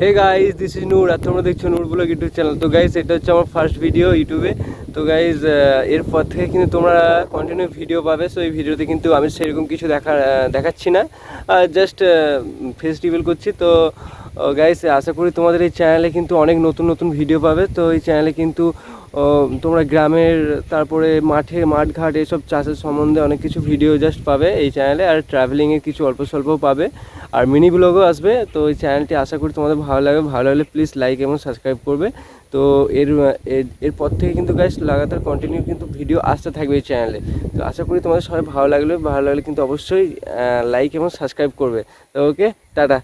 Hey guys, this is নূর আর তোমরা দেখছো নূর blog YouTube channel. তো গাইজ, এটা হচ্ছে আমার ফার্স্ট ভিডিও ইউটিউবে। তো গাইজ, এরপর থেকে কিন্তু তোমরা কন্টিনিউ ভিডিও পাবে। সো এই ভিডিওতে কিন্তু আমি সেরকম কিছু দেখাচ্ছি না, জাস্ট ফেস রিভিল করছি। তো গাইজ, আশা করি তোমাদের এই চ্যানেলে কিন্তু অনেক নতুন নতুন ভিডিও পাবে। তো এই চ্যানেলে কিন্তু তোমরা গ্রামের, তারপরে মাঠঘাট এসব চাষের সম্বন্ধে অনেক কিছু ভিডিও জাস্ট পাবে এই চ্যানেলে। আর ট্রাভেলিংয়ের কিছু অল্প স্বল্প পাবে, আর মিনি ব্লগও আসবে। তো এই চ্যানেলটি আশা করি তোমাদের ভালো লাগবে। ভালো লাগলে প্লিজ লাইক এবং সাবস্ক্রাইব করবে। তো এরপর থেকে কিন্তু গাইস লাগাতার কন্টিনিউ কিন্তু ভিডিও আসতে থাকবে এই চ্যানেলে। তো আশা করি তোমাদের সবাই ভালো লাগলে কিন্তু অবশ্যই লাইক এবং সাবস্ক্রাইব করবে। তো ওকে, টাটা।